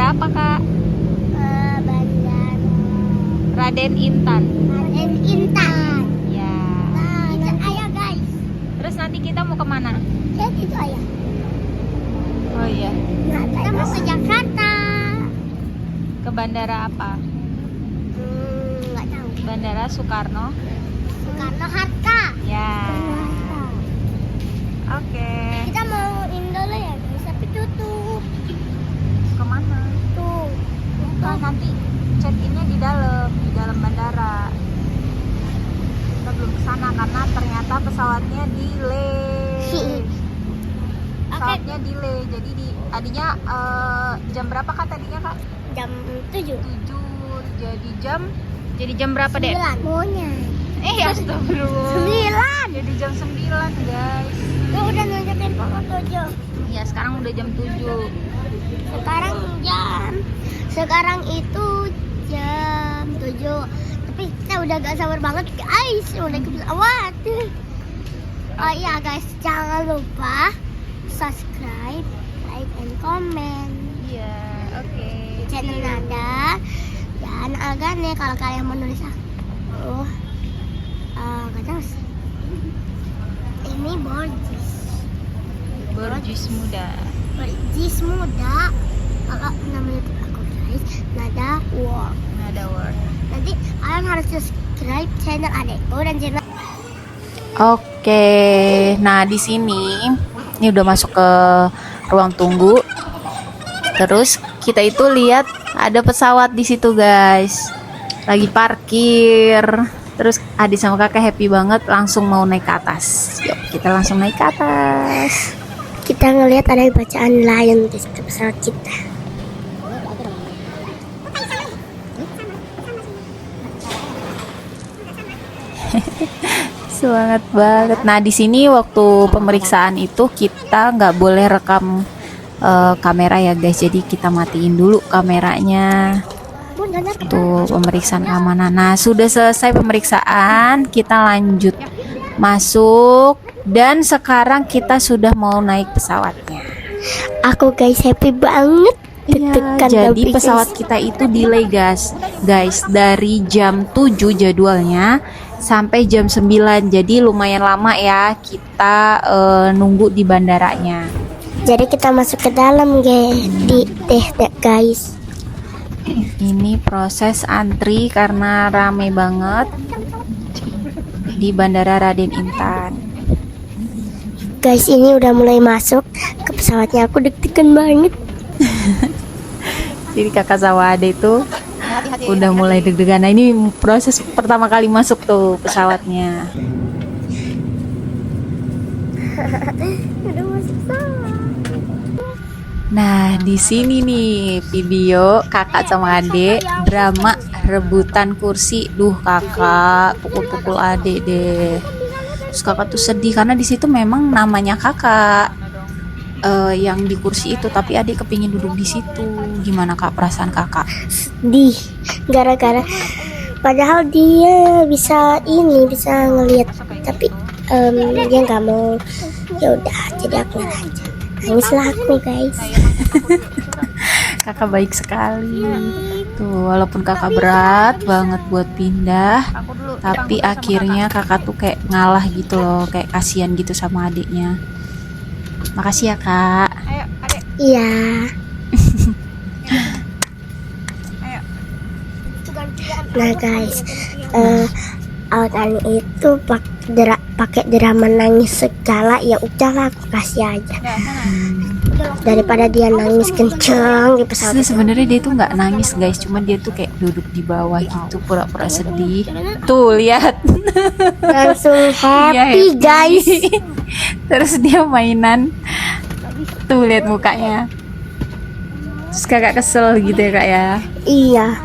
Bandara apa kak? Bandara Raden Intan. Raden Intan. Ya. Nah, itu ayah guys. Terus nanti kita mau kemana? Lihat itu ayah. Oh iya. Nah, kita mau ke Jakarta. Ke bandara apa? Nggak tahu. Bandara Soekarno. Soekarno Hatta. Ya. Oke. Kita mau Indo lah ya guys, tapi tutup. Kemana? Tuh. Nah, nanti check-innya di dalam bandara. Kita belum kesana karena ternyata pesawatnya delay. Pesawatnya delay. Jadi tadinya jam berapa kak tadinya kak? Jam 7. 7. Jadi jam berapa dek? 9. Maunya. Astagfirullah. 9. Jadi jam 9 guys. Lu udah nunjukin pokok 7. Ya sekarang udah jam 7. Sekarang itu jam 7. Tapi kita udah gak sabar banget guys, udah ke pesawat. Oh iya guys, jangan lupa subscribe, like, and comment Iya, oke. channel Nada dan Agane. Kalau kalian mau nulis aku gak tahu sih. Ini Borjis muda. Borjis muda. Kalau nama YouTube aku guys, Nada World. Nada World. Nanti kalian harus subscribe channel adekku dan channel. Oke, nah di sini ini udah masuk ke ruang tunggu. Terus kita itu lihat ada pesawat di situ guys, lagi parkir. Terus Adi sama kakak happy banget, langsung mau naik ke atas. Yuk kita langsung naik ke atas. Kita ngelihat ada bacaan lion di situ pesawat kita. Semangat banget. Nah di sini waktu pemeriksaan itu kita nggak boleh rekam kamera ya guys. Jadi kita matiin dulu kameranya. Tuh pemeriksaan keamanan. Nah sudah selesai pemeriksaan, kita lanjut masuk dan sekarang kita sudah mau naik pesawatnya. Aku guys happy banget. Iya, jadi pesawat kita itu delay guys dari jam 7 jadwalnya sampai jam 9. Jadi lumayan lama ya kita nunggu di bandaranya. Jadi kita masuk ke dalam guys. Ini proses antri karena rame banget di Bandara Raden Intan. Guys, ini udah mulai masuk ke pesawatnya. Aku deg-degan banget. Jadi kakak sama ade itu udah mulai deg-degan. Nah ini proses pertama kali masuk tuh pesawatnya. Udah masuk pesawat. Nah di sini nih video kakak sama ade drama rebutan kursi. Duh kakak pukul-pukul ade deh. Terus kakak tuh sedih karena di situ memang namanya kakak yang di kursi itu, tapi adik kepingin duduk di situ. Gimana kak perasaan kakak? Sedih gara-gara padahal dia bisa ngelihat, tapi dia nggak mau. Ya udah, jadi aku aja. Nangislah aku guys. Kakak baik sekali. Tuh walaupun kakak berat banget buat pindah, tapi akhirnya kakak tuh kayak ngalah gitu loh, kayak kasihan gitu sama adiknya. Makasih ya kak. Ayo, adek. Iya. Nah guys, Altan itu pakai drama nangis segala. Ya udahlah, aku kasih aja. Daripada dia nangis kenceng di pesawat. Sebenarnya dia tuh nggak nangis guys, cuma dia tuh kayak duduk di bawah gitu, pura-pura sedih. Tuh lihat. Langsung Dia happy guys. Terus dia mainan. Tuh lihat mukanya. Terus kakak kesel gitu ya kak ya. Iya.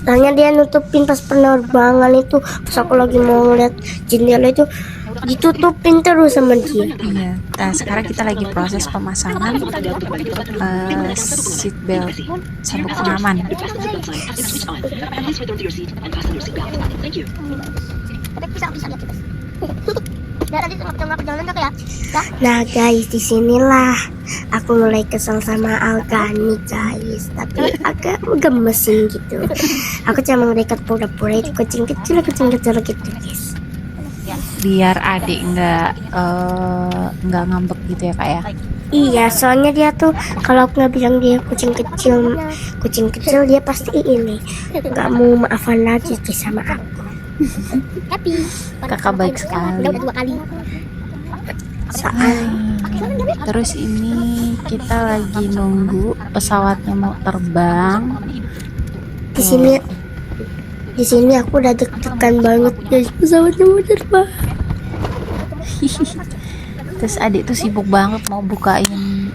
Soalnya dia nutupin pas penerbangan itu. Pas aku lagi mau ngeliat jendela itu, ditutupin terus sama dia. Iya. Nah sekarang kita lagi proses pemasangan seat belt sabuk pengaman. Nanti tengah perjalanan ya. Nah guys, disinilah aku mulai kesel sama Algani guys. Tapi agak gemesin gitu. Aku cuma ngeliat pura-pura itu kucing kecil gitu guys. Biar adik nggak ngambek gitu ya kak ya. Iya, soalnya dia tuh kalau aku nggak bilang dia kucing kecil dia pasti ini nggak mau maafan lagi sama aku. Tapi Kakak baik sekali. udah 2 kali. Terus ini kita lagi nunggu pesawatnya mau terbang. Di sini aku udah deg-degan banget guys, pesawatnya mau terbang. Terus adik tuh sibuk banget mau bukain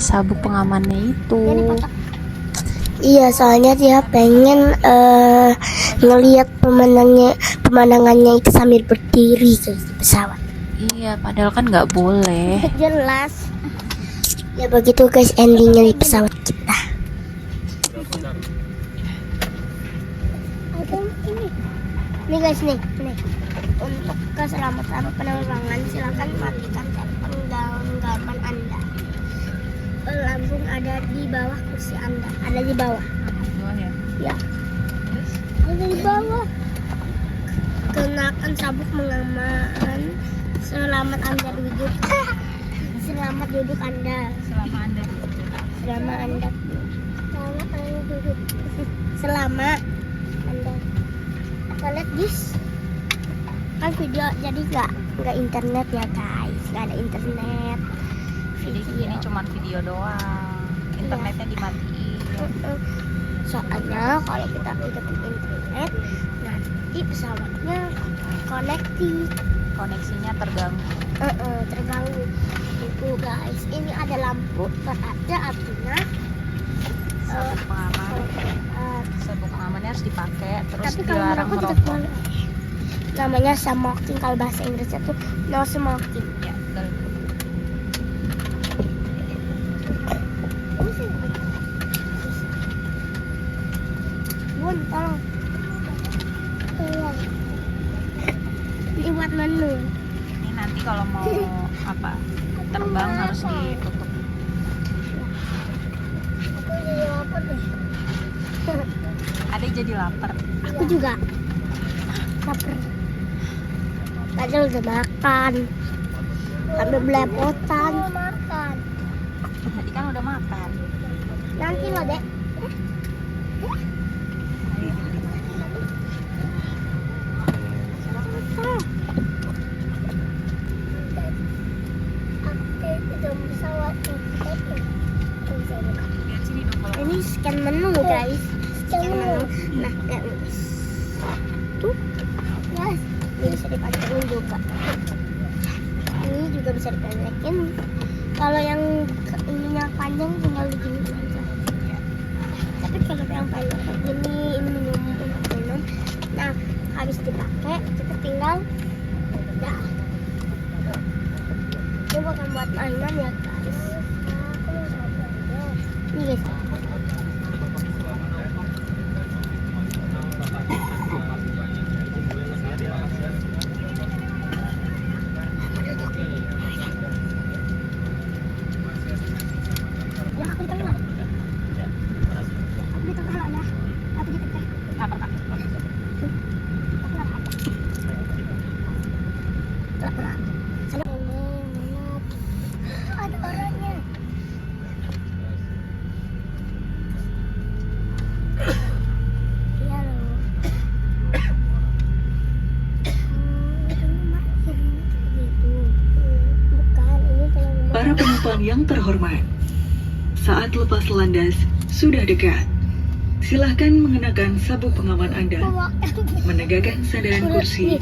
sabuk pengamannya itu. Iya, soalnya dia pengen ngelihat pemandangannya itu sambil berdiri guys di pesawat. Iya, padahal kan nggak boleh. Jelas. Ya begitu guys endingnya di pesawat kita. Nih guys nih. Untuk keselamatan penerbangan silakan matikan penggaman Anda. Lambung ada di bawah kursi Anda. Ada di bawah. Ya. Ada di bawah. Kenakan sabuk pengaman. Selamat Anda duduk. Selamat duduk Anda. Selama Anda duduk. Selama Anda. Lihat guys. Kan video jadi nggak internet ya guys. Nggak ada internet. Jadi ini cuma video doang. Internetnya dimatiin. Soalnya kalau kita hidupin internet nanti pesawatnya Koneksinya terganggu. terganggu. Itu guys, ini ada lampu berada artinya Sabuk pengamannya harus dipakai, terus tapi kalau dilarang merokok merokok. tetap boleh. Namanya smoking, kalau bahasa Inggrisnya tuh no smoking. Ya, betul. Bun, tolong. Ini buat menu. Ini nanti kalau mau terbang harus ditutup. Aku jadi lapar deh. Adik jadi lapar. Aku juga lapar. Tadi udah makan. Sampai belepotan. Makan. Tadi kan udah makan. Nanti loh, Dek. Ini scan menu guys. Scan menu. Nah, guys. Tuh. Guys, ini bisa dipakein juga. Ini juga bisa dipendekin. Kalau yang ininya panjang tinggal digini aja. Tapi kalau yang panjang kayak gini, ini minum. Nah, habis dipakai kita tinggal udah. Ini bukan buat mainan ya guys. Ini guys. Ya aku di tengah. Aku di tengah lah ya. Aku di tengah. Lapar kak. Lapar. Sana. Ada orangnya. Iya loh. Bukan, ini kayak Para penumpang yang terhormat, saat lepas landas sudah dekat. Silahkan mengenakan sabuk pengaman Anda, menegakkan sandaran kursi,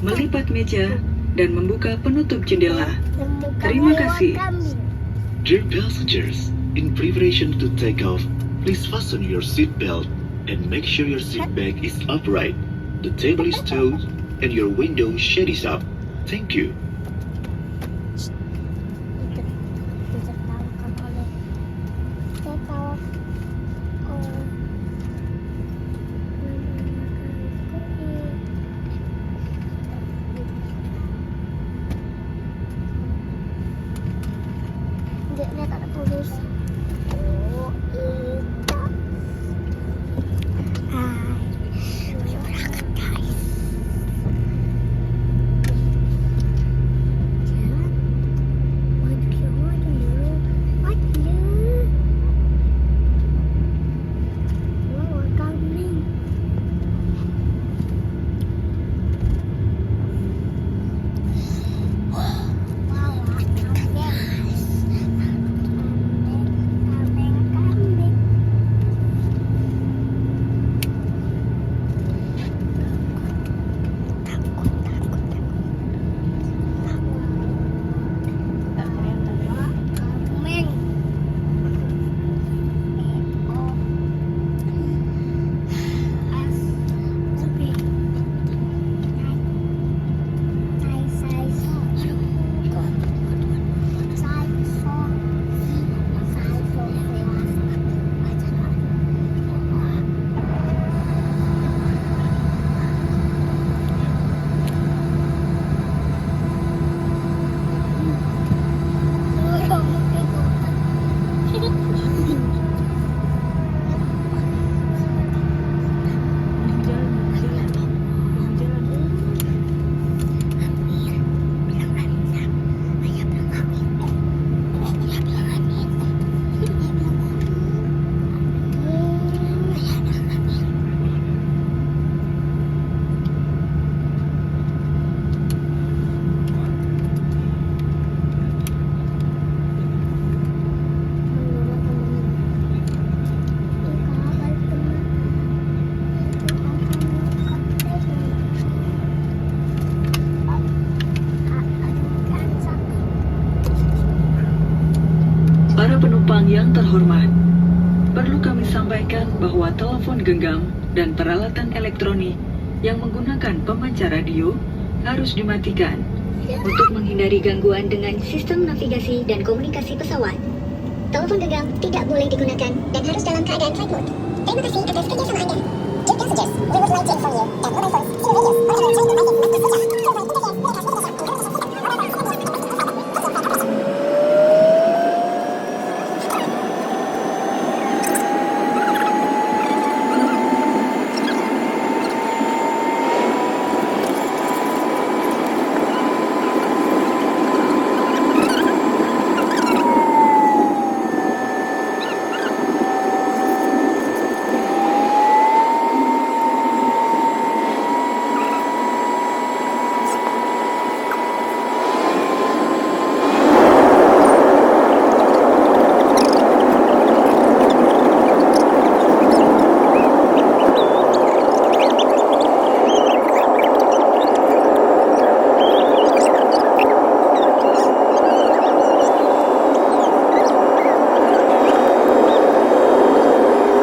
melipat meja, dan membuka penutup jendela. Terima kasih. Dear passengers, in preparation to take off, please fasten your seat belt and make sure your seat bag is upright, the table is stowed, and your window shade is up. Thank you. lihat ada polisi. Oh, iya. Hai, berangkat guys. Jalan. Maju. Wow, we're coming. Para penumpang yang terhormat, perlu kami sampaikan bahwa telepon genggam dan peralatan elektronik yang menggunakan pemancar radio harus dimatikan untuk menghindari gangguan dengan sistem navigasi dan komunikasi pesawat. Telepon genggam tidak boleh digunakan dan harus dalam keadaan flight mode. Terima kasih atas kerjasama Anda. Dear passengers, we would like to inform you that mobile phones, TV radios, or other electronic devices must be switched off to avoid interference,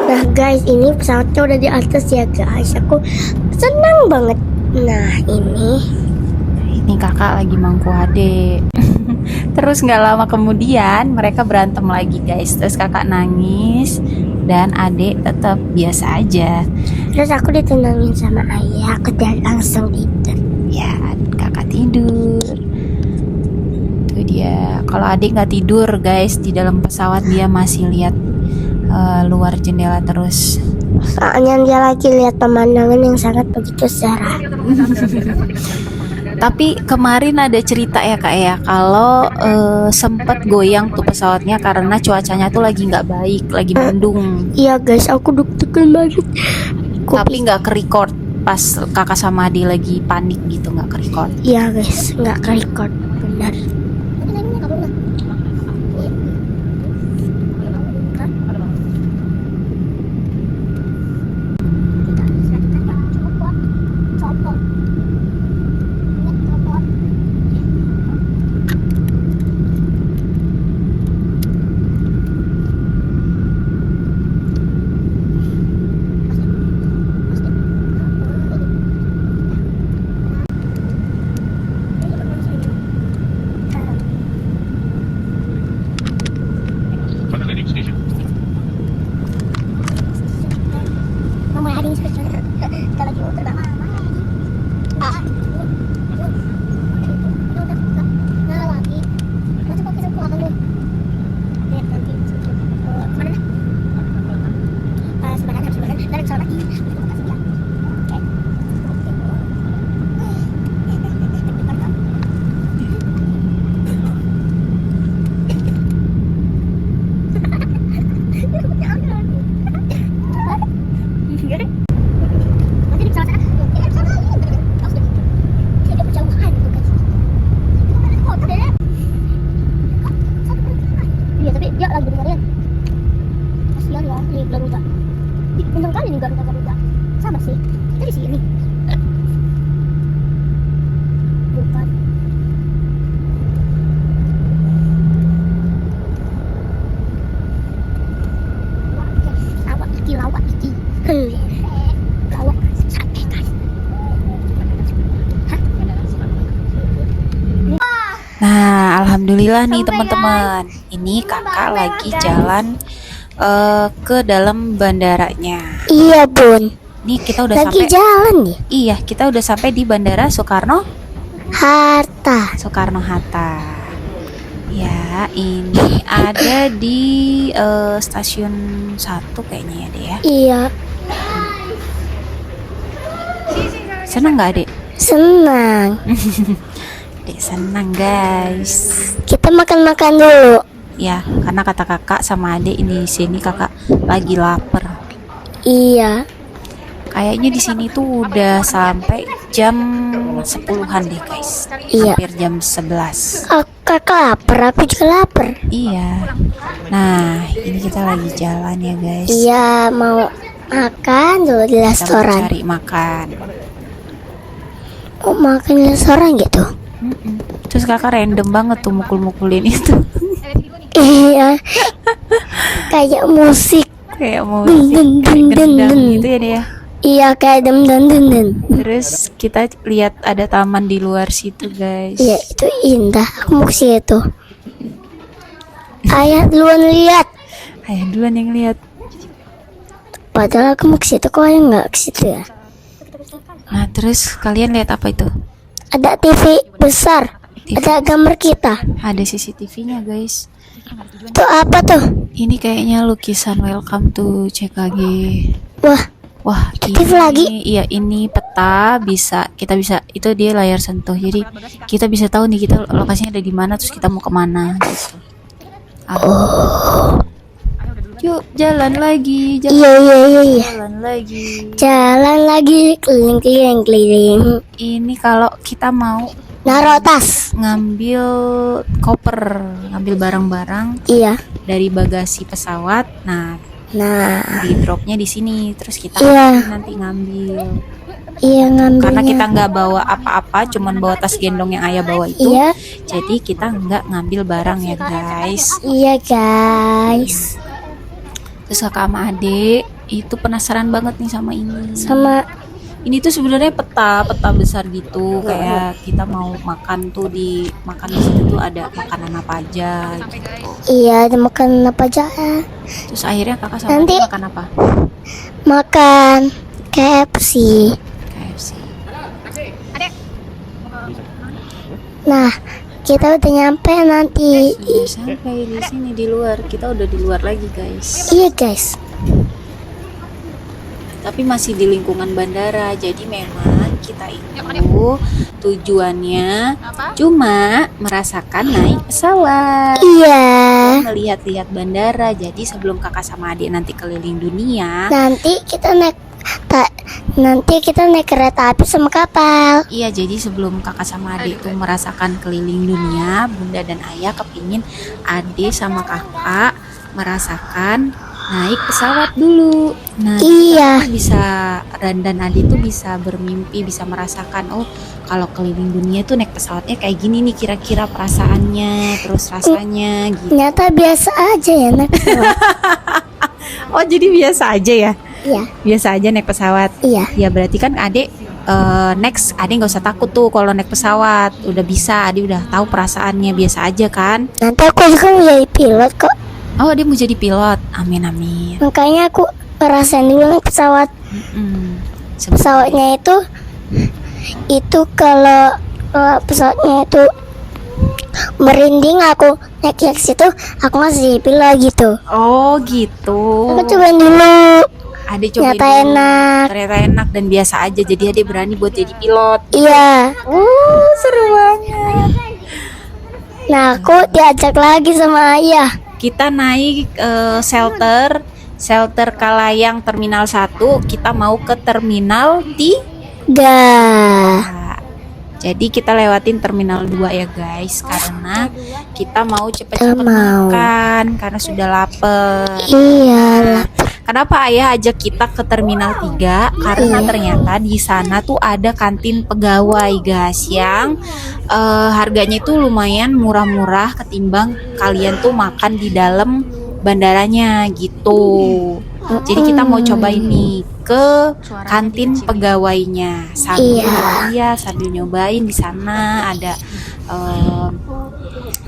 Nah guys, ini pesawatnya udah di atas ya guys. Aku senang banget. Nah Ini kakak lagi mangku adek. Terus nggak lama kemudian mereka berantem lagi guys. Terus kakak nangis dan adek tetap biasa aja. terus aku ditenangin sama ayah. Aku dan langsung tidur. Ya, kakak tidur. Itu dia. Kalau adik nggak tidur guys, di dalam pesawat dia masih lihat luar jendela terus. Soalnya dia lagi lihat pemandangan yang sangat begitu cerah. Tapi kemarin ada cerita ya kak ya, kalau sempat goyang tuh pesawatnya karena cuacanya tuh lagi nggak baik, lagi mendung. Iya guys, aku deg-degan banget. Tapi nggak ke-record pas kakak sama adik lagi panik gitu, nggak ke-record. Iya guys, nggak ke-record, benar. Nah, alhamdulillah nih teman-teman. Ini kakak lagi jalan ke dalam bandaranya. Iya bun, Nih kita udah lagi sampai. jalan nih. Iya, kita udah sampai di Bandara Soekarno Hatta. Ya, ini ada di stasiun 1 kayaknya ya, Dek ya. Iya, Senang nggak, Dek? senang. Dek senang, guys. Kita makan-makan dulu. Ya, karena kata kakak sama adik ini di sini kakak lagi lapar. Iya, Kayaknya di sini tuh udah sampai jam 10-an deh, guys. Iya. Hampir jam 11. kakak lapar, aku juga lapar. Iya. Nah, ini kita lagi jalan ya, guys. Iya, mau makan dulu di Kita mau restoran. cari makan. Mau makan di restoran gitu. Terus kakak random banget tuh mukul-mukulin itu. Iya, kayak musik. Kayak mau Dun, dun, dun, dun, gendang dun. gitu ya, dia. Iya, kayak dem. Terus kita lihat ada taman di luar situ, guys. Iya, itu indah. Aku mau ke situ. Ayah duluan lihat. Ayah duluan yang lihat. Padahal aku mau ke situ, kok ayah nggak ke situ ya? Nah, terus kalian lihat apa itu? Ada TV besar. TV. Ada gambar kita. Ada CCTV-nya, guys. Itu apa tuh? Ini kayaknya lukisan welcome to CKG. Wah, Wah, TV ini, lagi? Iya, ini peta kita bisa itu dia layar sentuh. Jadi kita bisa tahu nih kita lokasinya ada di mana, terus kita mau kemana gitu. Yuk, jalan lagi, iya. jalan lagi. Jalan lagi keliling. Ini kalau kita mau Naruh tas. ngambil koper, ngambil barang-barang Iya. dari bagasi pesawat. Nah, Nah, di dropnya di sini, terus kita Iya. nanti ngambil. iya ngambilnya. Karena kita nggak bawa apa-apa, cuman bawa tas gendong yang ayah bawa itu. Iya, Jadi kita nggak ngambil barang ya, guys. iya guys. Terus kakak sama adik itu penasaran banget nih sama ini. Sama Ini tuh sebenarnya peta besar gitu, kayak kita mau makan tuh makan di situ tuh ada makanan apa aja gitu. iya, ada makan apa aja? Terus akhirnya kakak sama Nanti- adik makan apa? Makan KFC. KFC. Nah, kita udah nyampe nanti. Sudah sampai di sini di luar. Kita udah di luar lagi, guys. Iya guys. Tapi masih di lingkungan bandara. Jadi memang kita itu tujuannya cuma merasakan naik pesawat, Iya. melihat-lihat bandara. Jadi sebelum kakak sama adik nanti keliling dunia, Nanti kita naik kereta api sama kapal. iya, jadi sebelum kakak sama adik tuh merasakan keliling dunia, bunda dan ayah kepingin adik sama kakak merasakan naik pesawat dulu. Nah, Iya. kita bisa dan adik tuh bisa bermimpi, bisa merasakan, oh kalau keliling dunia tuh naik pesawatnya kayak gini nih kira-kira perasaannya, terus rasanya gitu. Ternyata biasa aja ya naik pesawat. Oh, jadi biasa aja ya? Iya, Biasa aja naik pesawat. iya. Ya berarti kan adik next adik nggak usah takut tuh kalau naik pesawat, udah bisa, adik udah tahu perasaannya, biasa aja kan. Nanti aku juga mau jadi pilot kok. Oh, dia mau jadi pilot, amin amin. Makanya aku ngerasain dulu naik pesawat. Pesawatnya itu kalau pesawatnya itu merinding, aku naik ke situ, aku ngasih pilot gitu. Oh gitu. Aku cobain dulu. Adik cobain Ternyata dulu. enak. Ternyata enak dan biasa aja, jadi adik berani buat jadi pilot. Iya. Seru banget. Nah, aku diajak lagi sama ayah. Kita naik shelter Kalayang Terminal 1, kita mau ke Terminal 3. Dah. Jadi kita lewatin Terminal 2 ya, guys, karena kita mau cepet-cepet Mau. makan karena sudah lapar. Iya. Kenapa ayah ajak kita ke Terminal 3? Karena ternyata di sana tuh ada kantin pegawai, guys, yang harganya itu lumayan murah-murah ketimbang kalian tuh makan di dalam bandaranya gitu. Jadi kita mau coba ini ke kantin pegawainya sambil Iya. sambil nyobain di sana ada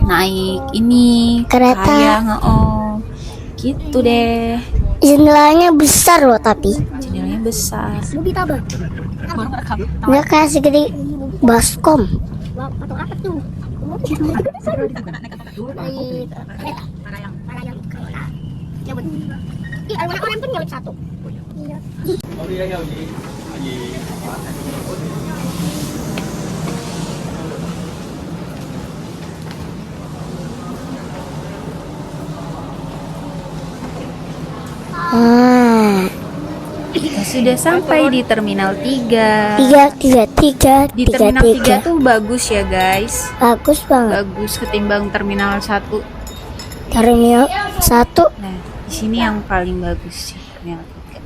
naik ini Kereta. kayak gitu deh. Jendelanya besar loh tapi. Jendelanya besar. Nggak kayak segede baskom. Orang pun nyelip satu. Kita sudah sampai di Terminal 3. Tiga. Di Terminal 3 tuh bagus ya guys. Bagus banget. Bagus ketimbang Terminal 1. Terminal 1. Nah, di sini yang paling bagus sih Terminal 3.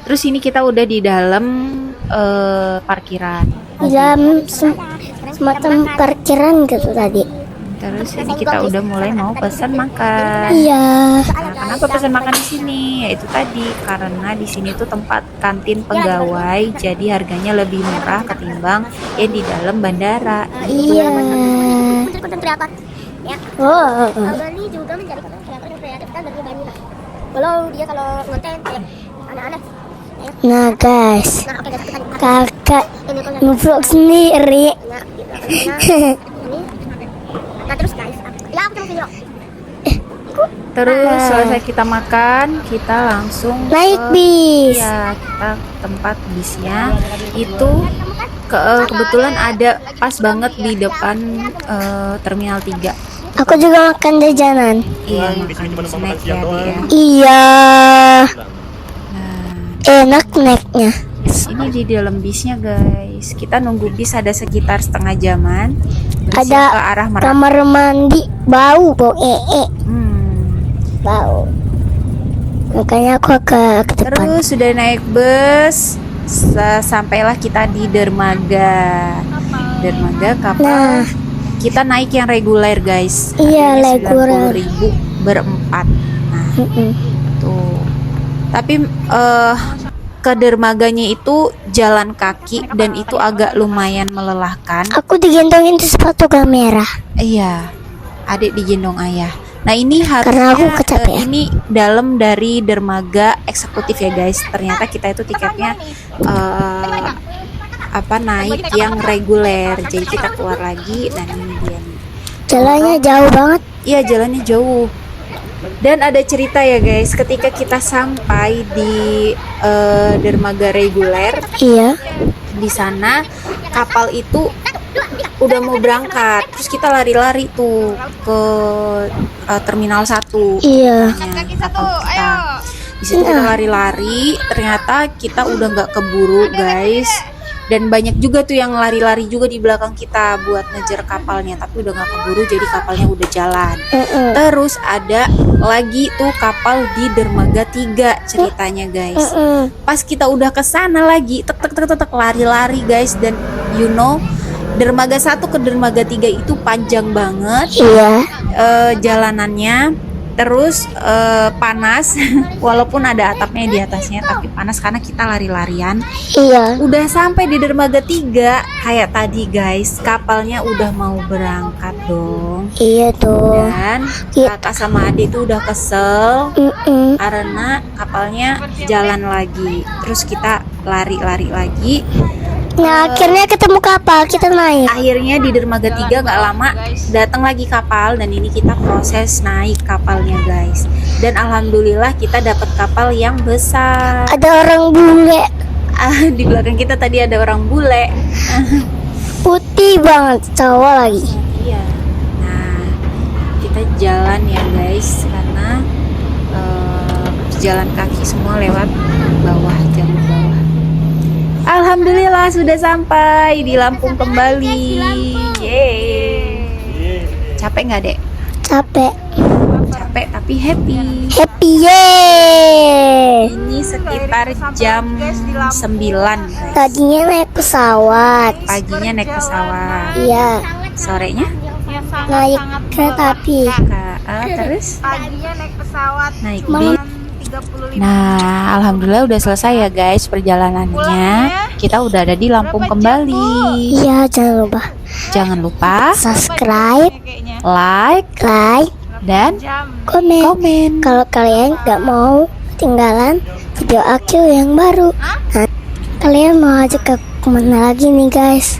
Terus ini kita udah di dalam parkiran. Dalam semacam parkiran gitu tadi. Terus ini kita udah mulai mau pesan makan. Iya. Nah, kenapa pesan makan di sini? Yaitu tadi karena di sini tuh tempat kantin pegawai, jadi harganya lebih murah ketimbang yang di dalam bandara. Iya. Konten kreator. Ya. Oh. Bali juga menjadi konten kreator yang kreatif kan dari Bali. Kalau dia kalau ngonten aneh-aneh. Nah guys, Nah, oke guys, kita kakak ini konten. ngevlog sendiri. Nah, gitu. Ini. Nah, terus guys, ya aku cuma video. Terus selesai kita makan, kita langsung Naik ke, bis. ya kita ke tempat bisnya. Itu kebetulan ada pas banget di depan Terminal 3. Aku juga makan jajanan. Iya, makan snack ya dia. Iya. Nah, Enak snacknya. ini di dalam bisnya guys. Kita nunggu bis ada sekitar setengah jaman. Bisnya Ada ke arah Merak. kamar mandi bau bau. Makanya aku ke depan. Terus sudah naik bus, sampailah kita di dermaga kapal. Nah. Kita naik yang reguler guys. Iya, Harganya reguler. 90.000 berempat. Nah tuh. Tapi ke dermaganya itu jalan kaki dan itu agak lumayan melelahkan. Aku digendongin di sepatu kamera. Iya, adik digendong ayah. Nah ini Karena aku harusnya kecapean. ini dalam dari dermaga eksekutif ya guys. Ternyata kita itu tiketnya naik yang reguler. Jadi kita keluar lagi dan ini dia nih. Jalannya jauh banget. Iya jalannya jauh. Dan ada cerita ya guys, ketika kita sampai di dermaga reguler, Iya. di sana kapal itu udah mau berangkat. Terus kita lari-lari tuh ke Terminal 1. Iya. Kapal kita. Di situ kita lari-lari, ternyata kita udah nggak keburu guys. Dan banyak juga tuh yang lari-lari juga di belakang kita buat ngejar kapalnya, tapi udah nggak keburu, jadi kapalnya udah jalan. Terus ada lagi tuh kapal di dermaga 3 ceritanya guys. Pas kita udah kesana lagi, tek lari-lari guys, dan you know dermaga 1 ke dermaga 3 itu panjang banget Iya. jalanannya. Terus panas walaupun ada atapnya di atasnya, tapi panas karena kita lari-larian. Iya. Udah sampai di dermaga 3 kayak tadi guys, kapalnya udah mau berangkat dong. Iya tuh. Dan Iya. kakak sama adik tuh udah kesel karena kapalnya jalan lagi. Terus kita lari-lari lagi. Nah, akhirnya ketemu kapal, kita naik. Akhirnya di dermaga 3 nggak lama datang lagi kapal, dan ini kita proses naik kapalnya guys. Dan alhamdulillah kita dapat kapal yang besar. Ada orang bule, Di belakang kita tadi ada orang bule. putih banget, cowok lagi. Iya. Nah, kita jalan ya guys, karena jalan kaki semua lewat bawah, jalur bawah. Alhamdulillah sudah sampai di Lampung kembali. Yeay. Capek nggak dek? Capek. Capek tapi happy. Happy yeay. Ini sekitar jam 9 guys. Tadinya naik pesawat. Paginya naik pesawat. Iya. Sorenya Naik kereta api. terus paginya naik pesawat naik Malam bis. Nah, alhamdulillah udah selesai ya guys perjalanannya. Kita udah ada di Lampung kembali. Iya, jangan lupa Jangan lupa subscribe, like like, dan komen. Kalau kalian nggak mau ketinggalan video aku yang baru, nah, kalian mau ajak ke kemana lagi nih guys?